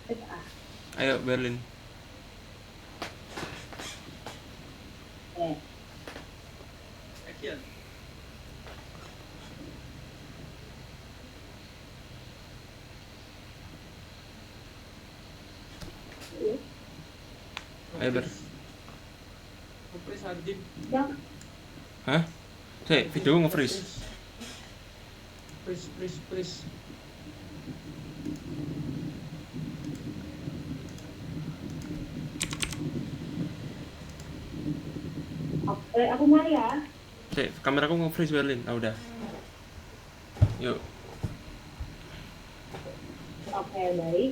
Ayo Berlin. Action. Ayo Ber. Nge-freeze Hardin. Hah? Saya video nge-freeze. Freeze. Oke, aku mulai ya. Saya kameraku nge-freeze Berlin. Ah udah. Yuk. Oke, baik.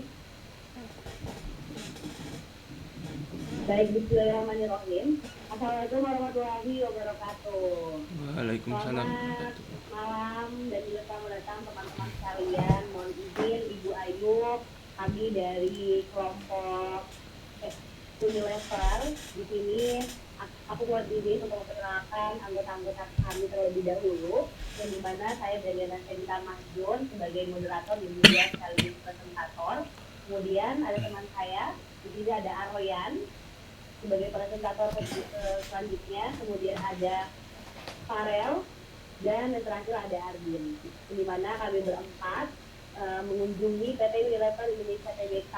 Baik, bismillahirrahmanirrahim. Assalamualaikum warahmatullahi wabarakatuh. Waalaikumsalam. Selamat malam dan juga selamat datang teman-teman sekalian. Mohon izin Ibu Ayu, kami dari kelompok Unilever di sini. Aku mohon izin untuk memperkenalkan anggota-anggota kami terlebih dahulu, yang dimana saya Daniela Sevita Mahjun sebagai moderator dan juga sekaligus presentator. Kemudian ada teman saya, di sini ada Arroyan sebagai presentator selanjutnya. Kemudian ada Farel dan yang terakhir ada Ardin. Di mana kami berempat mengunjungi PT Unilever Indonesia Tbk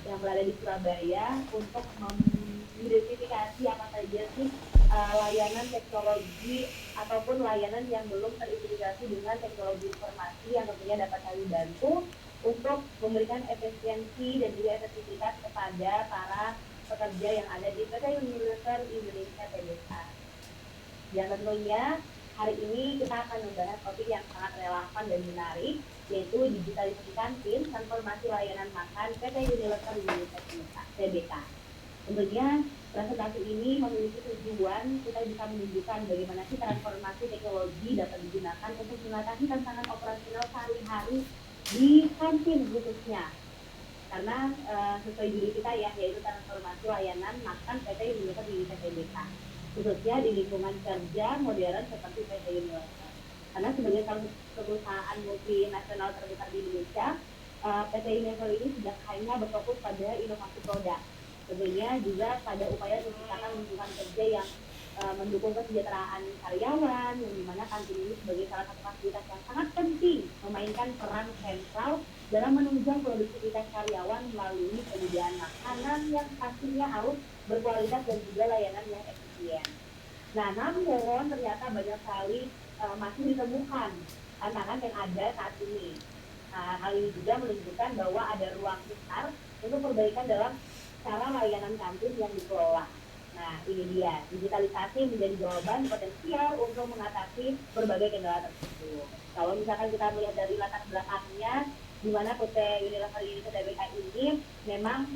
yang berada di Surabaya untuk mengidentifikasi apa saja sih layanan teknologi ataupun layanan yang belum terintegrasi dengan teknologi informasi yang tentunya dapat kami bantu untuk memberikan efisiensi dan juga efektivitas kepada para pekerja yang ada di PT Unilever Indonesia Tbk. Dan tentunya hari ini kita akan membahas topik yang sangat relevan dan menarik, yaitu digitalisasi kantin, transformasi layanan makan PT Unilever Indonesia Tbk. Tentunya presentasi ini memiliki tujuan kita bisa menunjukkan bagaimana sih transformasi teknologi dapat digunakan untuk mengatasi tantangan operasional sehari-hari di kantin khususnya. Karena sesuai judul kita ya, yaitu transformasi layanan makan PT Unilever Indonesia Tbk, khususnya di lingkungan kerja modern seperti PT Unilever. Karena sebagai salah satu perusahaan multinasional terbesar di Indonesia, PT Unilever ini tidak hanya berfokus pada inovasi produk, tentunya juga pada upaya menciptakan lingkungan kerja yang mendukung kesejahteraan karyawan, yang dimana kantin ini sebagai salah satu fasilitas yang sangat penting memainkan peran sentral dalam menunjang produktivitas karyawan melalui penyediaan makanan yang pastinya harus berkualitas dan juga layanan yang efisien. Nah, namun ternyata banyak sekali masih ditemukan tantangan yang ada saat ini. Hal ini juga menunjukkan bahwa ada ruang besar untuk perbaikan dalam cara layanan kantin yang dikelola. Nah, ini dia, digitalisasi menjadi jawaban potensial untuk mengatasi berbagai kendala tersebut. Kalau misalkan kita melihat dari latar belakangnya, di mana PT Unilever Indonesia Tbk ini memang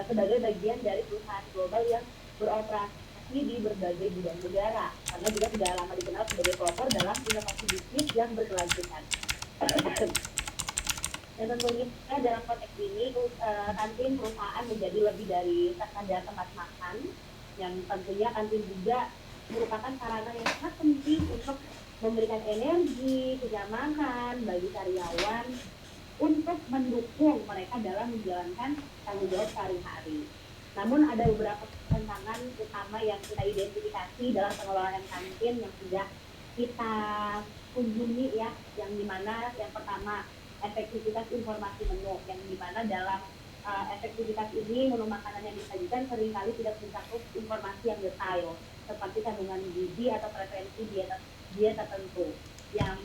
sebagai bagian dari perusahaan global yang beroperasi di berbagai bidang negara, karena juga sudah lama dikenal sebagai pelopor dalam inovasi bisnis yang berkelanjutan. Dan tentunya dalam konteks ini kantin perusahaan menjadi lebih dari sekadar tempat makan, yang tentunya kantin juga merupakan sarana yang sangat penting untuk memberikan energi, kenyamanan bagi karyawan untuk mendukung mereka dalam menjalankan tanggung jawab sehari-hari. Namun ada beberapa tantangan utama yang kita identifikasi dalam pengelolaan kantin yang sudah kita kunjungi ya, yang dimana yang pertama efektivitas informasi menu, yang dimana dalam efektivitas ini menu makanan yang disajikan seringkali tidak mencakup informasi yang detail seperti kandungan gizi atau preferensi diet tertentu yang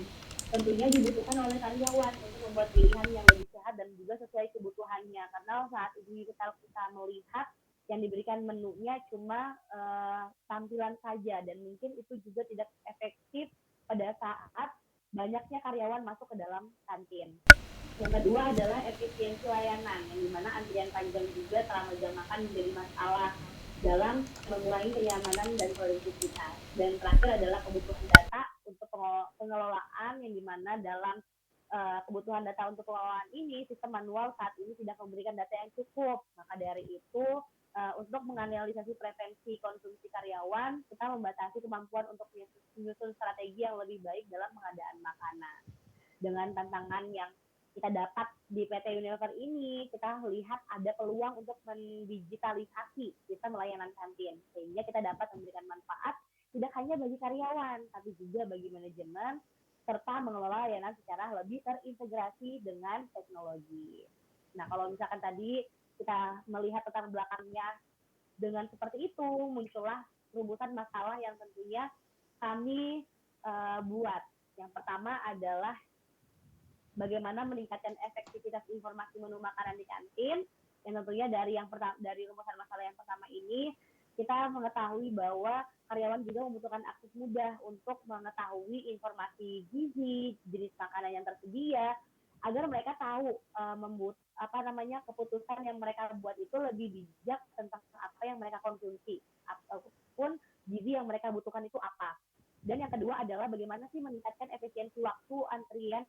tentunya dibutuhkan oleh karyawan untuk membuat pilihan yang lebih sehat dan juga sesuai kebutuhannya. Karena saat ini kita melihat yang diberikan menunya cuma tampilan saja, dan mungkin itu juga tidak efektif pada saat banyaknya karyawan masuk ke dalam kantin. Yang kedua adalah efisiensi layanan, yang dimana antrian panjang juga selama jam makan menjadi masalah dalam mengurangi kenyamanan dan produktivitas. Dan terakhir adalah kebutuhan data untuk pengelolaan, yang dimana dalam kebutuhan data untuk pengelolaan ini, sistem manual saat ini tidak memberikan data yang cukup. Maka dari itu, untuk menganalisasi preferensi konsumsi karyawan, kita membatasi kemampuan untuk menyusun strategi yang lebih baik dalam pengadaan makanan. Dengan tantangan yang kita dapat di PT Unilever ini, kita lihat ada peluang untuk mendigitalisasi sistem layanan kantin, sehingga kita dapat memberikan manfaat tidak hanya bagi karyawan, tapi juga bagi manajemen, serta mengelola layanan secara lebih terintegrasi dengan teknologi. Nah, kalau misalkan tadi kita melihat latar belakangnya dengan seperti itu, muncullah rumusan masalah yang tentunya kami buat. Yang pertama adalah bagaimana meningkatkan efektivitas informasi menu makanan di kantin. Yang tentunya dari rumusan masalah yang pertama ini, kita mengetahui bahwa karyawan juga membutuhkan akses mudah untuk mengetahui informasi gizi, jenis makanan yang tersedia, agar mereka tahu keputusan yang mereka buat itu lebih bijak tentang apa yang mereka konsumsi, ataupun gizi yang mereka butuhkan itu apa. Dan yang kedua adalah bagaimana sih meningkatkan efisiensi waktu, antrian,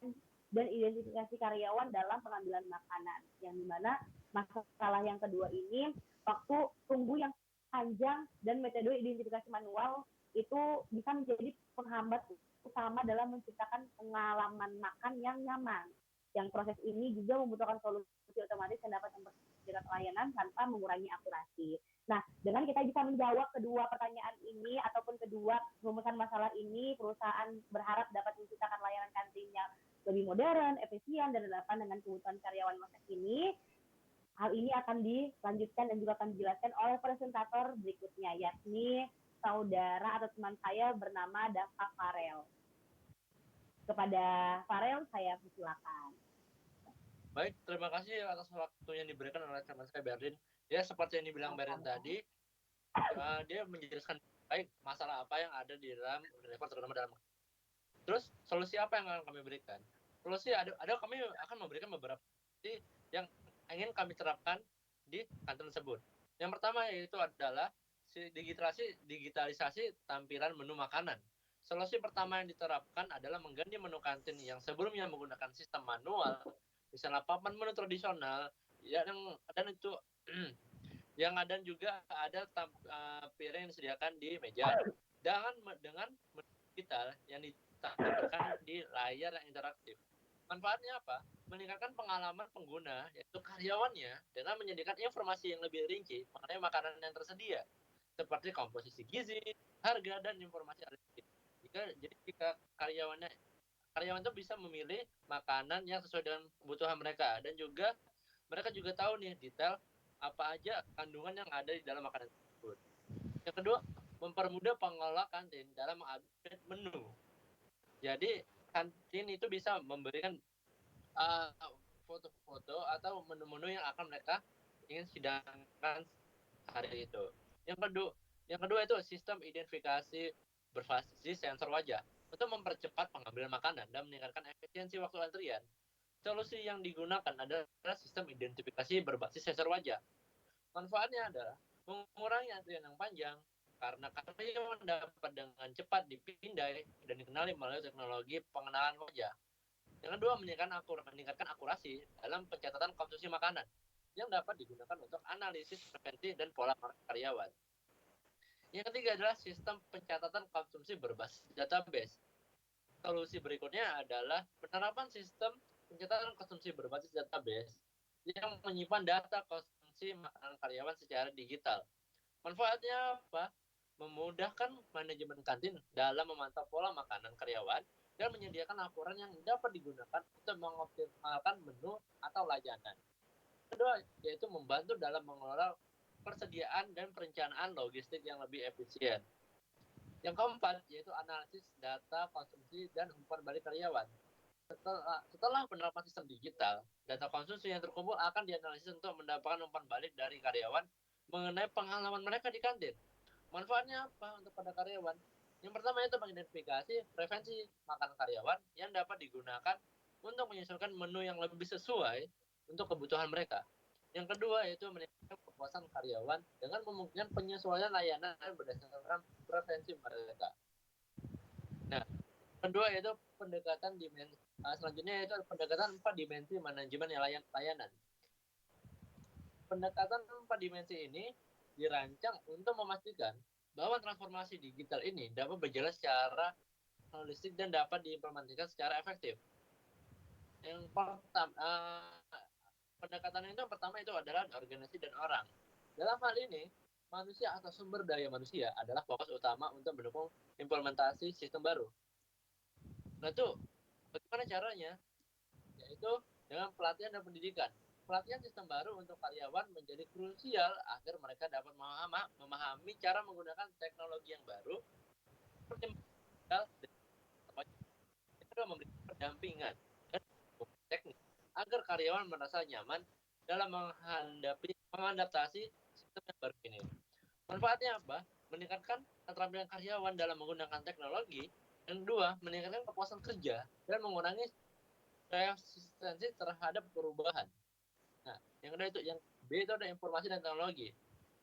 dan identifikasi karyawan dalam pengambilan makanan. Yang dimana masalah yang kedua ini, waktu tunggu yang panjang dan metode identifikasi manual itu bisa menjadi penghambat utama dalam menciptakan pengalaman makan yang nyaman. Yang proses ini juga membutuhkan solusi otomatis yang dapat mempercepat layanan tanpa mengurangi akurasi. Nah, dengan kita bisa menjawab kedua pertanyaan ini ataupun kedua rumusan masalah ini, perusahaan berharap dapat menciptakan layanan kantin yang lebih modern, efisien, dan relevan dengan kebutuhan karyawan masa kini. Hal ini akan dilanjutkan dan juga akan dijelaskan oleh presentator berikutnya, yakni saudara atau teman saya bernama Dava Farel. Kepada Farel, saya persilakan. Baik, terima kasih atas waktu yang diberikan oleh teman saya Berlin. Ya, seperti yang dibilang Berlin tadi, dia menjelaskan baik masalah apa yang ada di dalam Unilever, terutama dalam. Terus solusi apa yang akan kami berikan? Solusi ada kami akan memberikan beberapa solusi yang ingin kami terapkan di kantin tersebut. Yang pertama yaitu adalah digitalisasi tampilan menu makanan. Solusi pertama yang diterapkan adalah mengganti menu kantin yang sebelumnya menggunakan sistem manual, misalnya papan menu tradisional, dan itu yang ada juga ada piring yang disediakan di meja dengan menu digital yang ditampilkan di layar yang interaktif. Manfaatnya apa? Meningkatkan pengalaman pengguna, yaitu karyawannya, dengan menyediakan informasi yang lebih rinci mengenai makanan yang tersedia, seperti komposisi gizi, harga, dan informasi alternatif. Jika karyawan itu bisa memilih makanan yang sesuai dengan kebutuhan mereka, dan juga mereka juga tahu nih detail apa aja kandungan yang ada di dalam makanan tersebut. Yang kedua, mempermudah pengelola kantin dalam mengupdate menu. Jadi kantin itu bisa memberikan foto-foto atau menu-menu yang akan mereka ingin sidangkan hari itu. Yang kedua itu sistem identifikasi berbasis sensor wajah untuk mempercepat pengambilan makanan dan meningkatkan efisiensi waktu antrian. Solusi yang digunakan adalah sistem identifikasi berbasis sensor wajah. Manfaatnya adalah mengurangi antrian yang panjang karena karyawan dapat dengan cepat dipindai dan dikenali melalui teknologi pengenalan wajah. Yang kedua, meningkatkan akurasi dalam pencatatan konsumsi makanan yang dapat digunakan untuk analisis preventif dan pola karyawan. Yang ketiga adalah sistem pencatatan konsumsi berbasis database. Solusi berikutnya adalah penerapan sistem pencatatan konsumsi berbasis database yang menyimpan data konsumsi makanan karyawan secara digital. Manfaatnya apa? Memudahkan manajemen kantin dalam memantau pola makanan karyawan dan menyediakan laporan yang dapat digunakan untuk mengoptimalkan menu atau layanan. Kedua, yaitu membantu dalam mengelola persediaan dan perencanaan logistik yang lebih efisien. Yang keempat, yaitu analisis data konsumsi dan umpan balik karyawan. Setelah penerapan sistem digital, data konsumsi yang terkumpul akan dianalisis untuk mendapatkan umpan balik dari karyawan mengenai pengalaman mereka di kantin. Manfaatnya apa untuk pada karyawan? Yang pertama itu mengidentifikasi preferensi makanan karyawan yang dapat digunakan untuk menyesuaikan menu yang lebih sesuai untuk kebutuhan mereka. Yang kedua yaitu meningkatkan kepuasan karyawan dengan memungkinkan penyesuaian layanan berdasarkan preferensi mereka. Nah, kedua yaitu pendekatan dimensi. Selanjutnya yaitu pendekatan 4 dimensi manajemen layanan. Pendekatan 4 dimensi ini dirancang untuk memastikan bahwa transformasi digital ini dapat berjalan secara holistik dan dapat diimplementasikan secara efektif. Yang pertama, pendekatan itu yang pertama itu adalah organisasi dan orang. Dalam hal ini, manusia atau sumber daya manusia adalah fokus utama untuk mendukung implementasi sistem baru. Nah itu bagaimana caranya? Yaitu dengan pelatihan dan pendidikan. Pelatihan sistem baru untuk karyawan menjadi krusial agar mereka dapat memahami cara menggunakan teknologi yang baru, kedua memberikan pendampingan dan teknik agar karyawan merasa nyaman dalam mengadaptasi sistem yang baru ini. Manfaatnya apa? Meningkatkan keterampilan karyawan dalam menggunakan teknologi. Yang kedua, meningkatkan kepuasan kerja dan mengurangi resistensi terhadap perubahan. Nah, yang kedua itu, yang B itu ada informasi dan teknologi.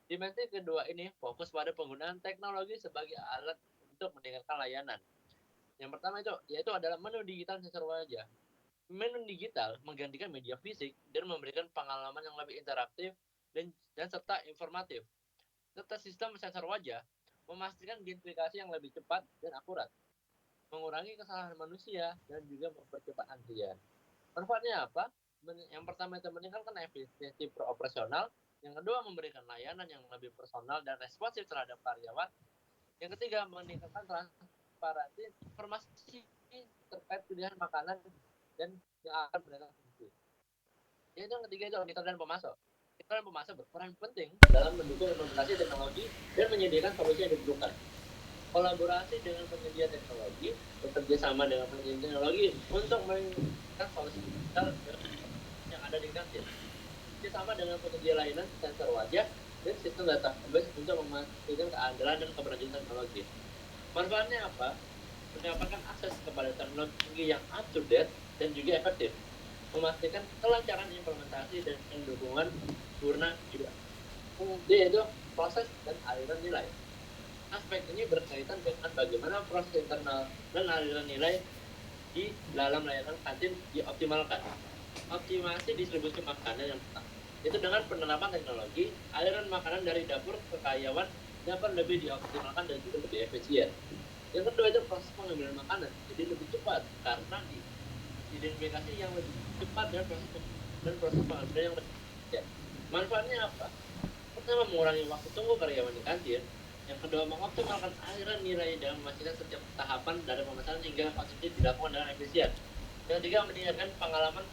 Dimensi kedua ini fokus pada penggunaan teknologi sebagai alat untuk meningkatkan layanan. Yang pertama itu yaitu adalah menu digital sensor wajah. Menu digital menggantikan media fisik dan memberikan pengalaman yang lebih interaktif dan serta informatif. Serta sistem sensor wajah memastikan identifikasi yang lebih cepat dan akurat, mengurangi kesalahan manusia dan juga mempercepat antrian. Manfaatnya apa? Yang pertama itu meningkatkan efisiensi operasional. Yang kedua memberikan layanan yang lebih personal dan responsif terhadap karyawan. Yang ketiga meningkatkan transparansi informasi terkait pilihan makanan dan yang akan mereka konsumsi. Yang ketiga itu auditor dan pemasok. Auditor dan pemasok berperan penting dalam mendukung implementasi teknologi dan menyediakan solusi yang dibutuhkan. Kolaborasi dengan penyedia teknologi, bekerja sama dengan penyedia teknologi untuk meningkatkan solusi digital yang ada di kantin. Bekerja sama dengan penyedia layanan sensor wajah dan sistem database untuk memastikan keandalan dan keberlanjutan teknologi. Manfaatnya apa? Mendapatkan akses kepada teknologi yang up to date dan juga efektif, memastikan kelancaran implementasi dan dukungan sempurna juga. Kemudian itu proses dan aliran nilai. Aspek ini berkaitan dengan bagaimana proses internal dan aliran nilai di dalam layanan kantin dioptimalkan. Optimasi distribusi makanan yang tetap. Itu dengan penerapan teknologi, aliran makanan dari dapur ke karyawan dapat lebih dioptimalkan dan juga lebih efisien. Yang kedua itu proses pengambilan makanan, jadi lebih cepat karena identifikasi yang lebih cepat dan proses pengambilan yang lebih efisien. Manfaatnya apa? Pertama, mengurangi waktu tunggu karyawan di kantin. Yang kedua, mengoptimalkan aliran nilai dan memastikan setiap tahapan dari pemesanan hingga konsumsi dilakukan dengan efisien. Yang ketiga, meningkatkan pengalaman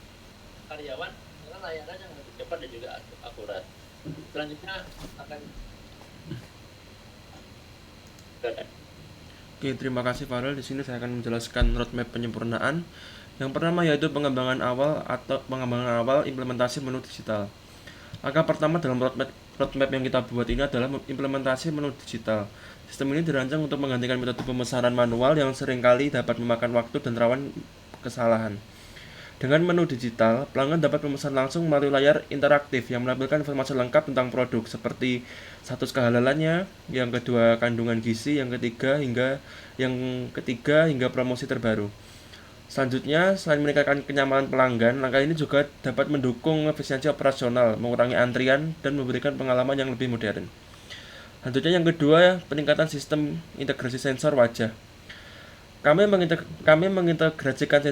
karyawan dengan layanan yang lebih cepat dan juga akurat. Selanjutnya akan Oke, terima kasih Farel. Di sini saya akan menjelaskan roadmap penyempurnaan. Yang pertama yaitu pengembangan awal implementasi menu digital. Langkah pertama dalam roadmap yang kita buat ini adalah implementasi menu digital. Sistem ini dirancang untuk menggantikan metode pemesanan manual yang seringkali dapat memakan waktu dan rawan kesalahan. Dengan menu digital, pelanggan dapat memesan langsung melalui layar interaktif yang menampilkan informasi lengkap tentang produk seperti status kehalalannya, yang kedua kandungan gizi, yang ketiga hingga promosi terbaru. Selanjutnya, selain meningkatkan kenyamanan pelanggan, langkah ini juga dapat mendukung efisiensi operasional, mengurangi antrian, dan memberikan pengalaman yang lebih modern. Selanjutnya yang kedua, peningkatan sistem integrasi sensor wajah. Kami mengintegrasikan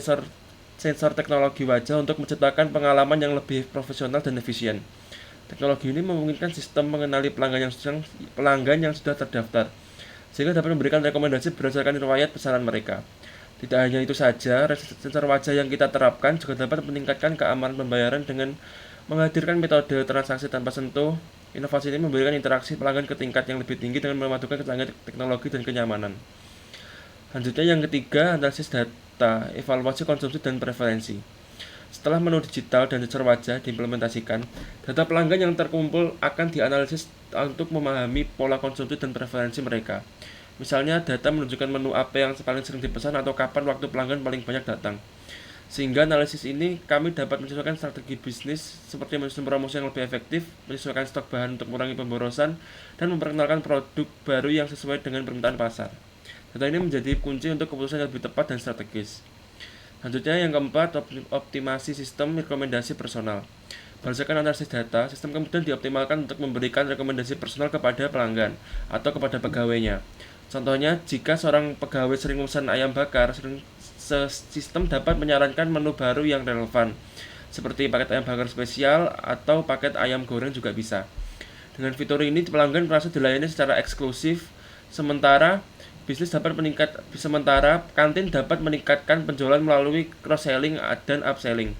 sensor teknologi wajah untuk menciptakan pengalaman yang lebih profesional dan efisien. Teknologi ini memungkinkan sistem mengenali pelanggan yang sudah terdaftar, sehingga dapat memberikan rekomendasi berdasarkan riwayat pesanan mereka. Tidak hanya itu saja, sensor wajah yang kita terapkan juga dapat meningkatkan keamanan pembayaran dengan menghadirkan metode transaksi tanpa sentuh. Inovasi ini memberikan interaksi pelanggan ke tingkat yang lebih tinggi dengan memadukan kecanggihan teknologi dan kenyamanan. Selanjutnya yang ketiga, analisis data, evaluasi konsumsi dan preferensi. Setelah menu digital dan sensor wajah diimplementasikan, data pelanggan yang terkumpul akan dianalisis untuk memahami pola konsumsi dan preferensi mereka. Misalnya, data menunjukkan menu apa yang paling sering dipesan atau kapan waktu pelanggan paling banyak datang. Sehingga analisis ini kami dapat menyesuaikan strategi bisnis seperti sistem promosi yang lebih efektif, menyesuaikan stok bahan untuk mengurangi pemborosan, dan memperkenalkan produk baru yang sesuai dengan permintaan pasar. Data ini menjadi kunci untuk keputusan yang lebih tepat dan strategis. Selanjutnya yang keempat, optimasi sistem rekomendasi personal. Berdasarkan analisis data, sistem kemudian dioptimalkan untuk memberikan rekomendasi personal kepada pelanggan atau kepada pegawainya. Contohnya, jika seorang pegawai sering memesan ayam bakar, sistem dapat menyarankan menu baru yang relevan, seperti paket ayam bakar spesial atau paket ayam goreng juga bisa. Dengan fitur ini, pelanggan merasa dilayani secara eksklusif, sementara kantin dapat meningkatkan penjualan melalui cross-selling dan upselling.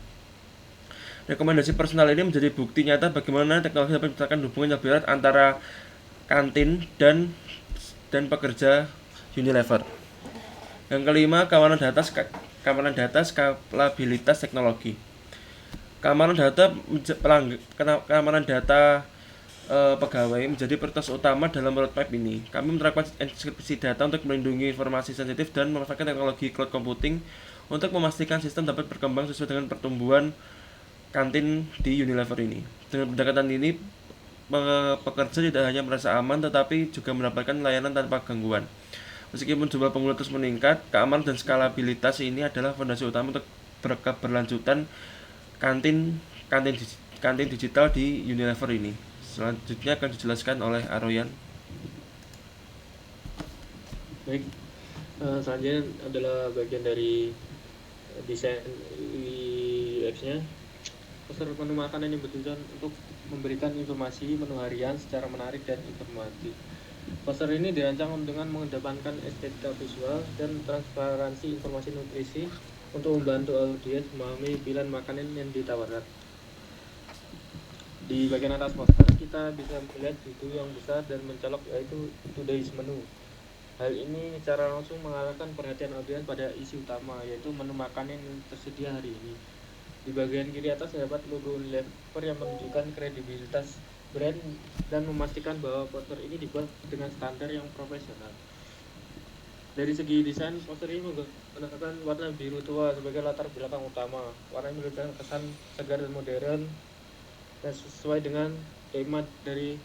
Rekomendasi personal ini menjadi bukti nyata bagaimana teknologi dapat menciptakan hubungan yang erat antara kantin dan pekerja Unilever. Yang kelima, keamanan data, skalabilitas teknologi. Keamanan data pegawai menjadi prioritas utama dalam roadmap ini. Kami menerapkan enkripsi data untuk melindungi informasi sensitif dan memanfaatkan teknologi cloud computing untuk memastikan sistem dapat berkembang sesuai dengan pertumbuhan kantin di Unilever ini. Dengan pendekatan ini, pekerja tidak hanya merasa aman tetapi juga mendapatkan layanan tanpa gangguan. Meskipun jumlah pengguna terus meningkat, keamanan dan skalabilitas ini adalah fondasi utama untuk keberlanjutan kantin digital di Unilever ini. Selanjutnya akan dijelaskan oleh Aroyan. Baik, selanjutnya adalah bagian dari desain UX-nya. Poster menu makanan yang bertujuan untuk memberikan informasi menu harian secara menarik dan informatif. Poster ini dirancang dengan mengedepankan estetika visual dan transparansi informasi nutrisi untuk membantu audiens memahami pilihan makanan yang ditawarkan. Di bagian atas poster kita bisa melihat judul yang besar dan mencolok, yaitu Today's Menu. Hal ini secara langsung mengarahkan perhatian audiens pada isi utama, yaitu menu makanan yang tersedia hari ini. Di bagian kiri atas terdapat logo Unilever yang menunjukkan kredibilitas brand dan memastikan bahwa poster ini dibuat dengan standar yang profesional. Dari segi desain, poster ini menggunakan warna biru tua sebagai latar belakang utama. Warna ini memberikan kesan segar dan modern dan sesuai dengan tema dari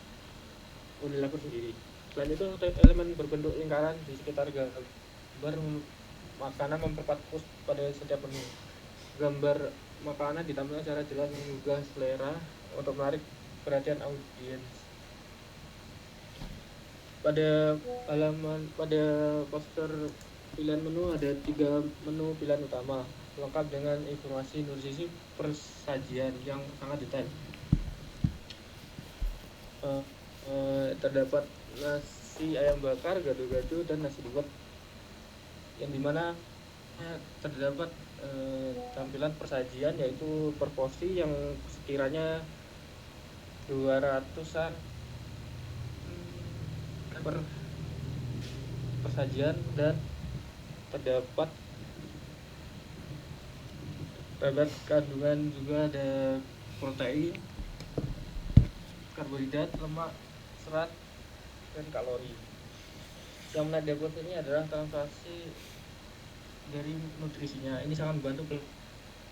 Unilever sendiri. Selain itu, elemen berbentuk lingkaran di sekitar gambar makanan memperkuat pada setiap menu. Gambar makanan ditampilkan secara jelas menggugah selera untuk menarik perhatian audiens. Pada poster pilihan menu ada 3 menu pilihan utama, lengkap dengan informasi nutrisi persajian yang sangat detail. Terdapat nasi ayam bakar, gado-gado, dan nasi liwet, yang dimana terdapat tampilan persajian yaitu per porsi yang sekiranya 200-an per persajian, dan terdapat kandungan juga ada protein, karbohidrat, lemak, serat, dan kalori. Yang menarik dari poster ini adalah transaksi dari nutrisinya. Ini sangat membantu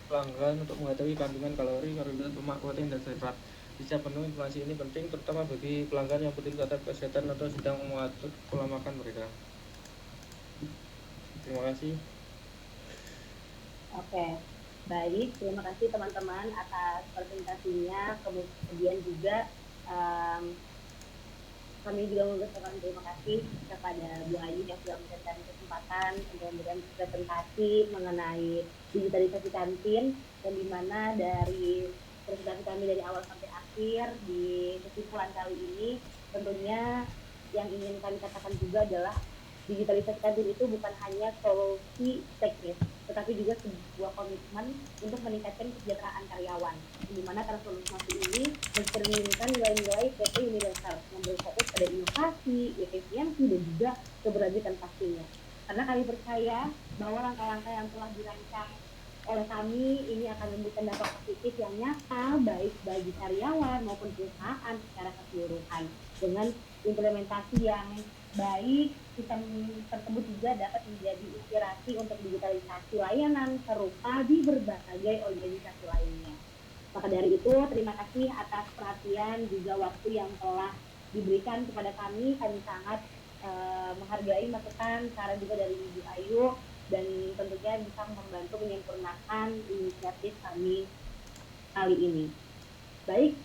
pelanggan untuk mengetahui kandungan kalori, karbohidrat, lemak, protein, dan serat. Di setiap menu, informasi ini penting terutama bagi pelanggan yang peduli terhadap kesehatan atau sedang mengatur pola makan mereka. Terima kasih. Oke, baik. Terima kasih teman-teman atas presentasinya. Kemudian juga kami juga mengucapkan terima kasih kepada Bu Ayu yang sudah memberikan kesempatan untuk memberikan presentasi mengenai digitalisasi kantin, dan di mana dari presentasi kami dari awal sampai akhir di kesimpulan kali ini, tentunya yang ingin kami katakan juga adalah digitalisasi kantin itu bukan hanya solusi teknis, tetapi juga sebuah komitmen untuk meningkatkan kesejahteraan karyawan, di mana transformasi ini mencerminkan nilai-nilai PT Unilever yang berfokus pada inovasi, efisiensi, dan juga keberlanjutan pastinya. Karena kami percaya bahwa langkah-langkah yang telah dirancang oleh kami ini akan memberikan dampak positif yang nyata baik bagi karyawan maupun perusahaan secara keseluruhan. Dengan implementasi yang baik, sistem tersebut juga dapat menjadi inspirasi untuk digitalisasi layanan serupa di berbagai organisasi lainnya. Maka dari itu, terima kasih atas perhatian juga waktu yang telah diberikan kepada kami. Kami sangat menghargai masukan, saran juga dari Ibu Ayu, dan tentunya bisa membantu menyempurnakan inisiatif kami kali ini. Baik,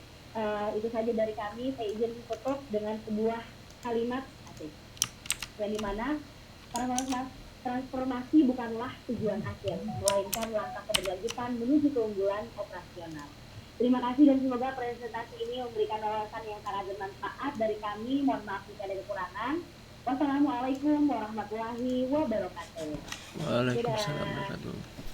itu saja dari kami. Saya izin tutup dengan sebuah kalimat asik, yang dimana para mas Transformasi bukanlah tujuan akhir, melainkan langkah keberlanjutan menuju keunggulan operasional. Terima kasih dan semoga presentasi ini memberikan wawasan yang sangat bermanfaat dari kami. Mohon maaf jika ada kekurangan. Wassalamualaikum warahmatullahi wabarakatuh. Waalaikumsalam Dadah. warahmatullahi wabarakatuh.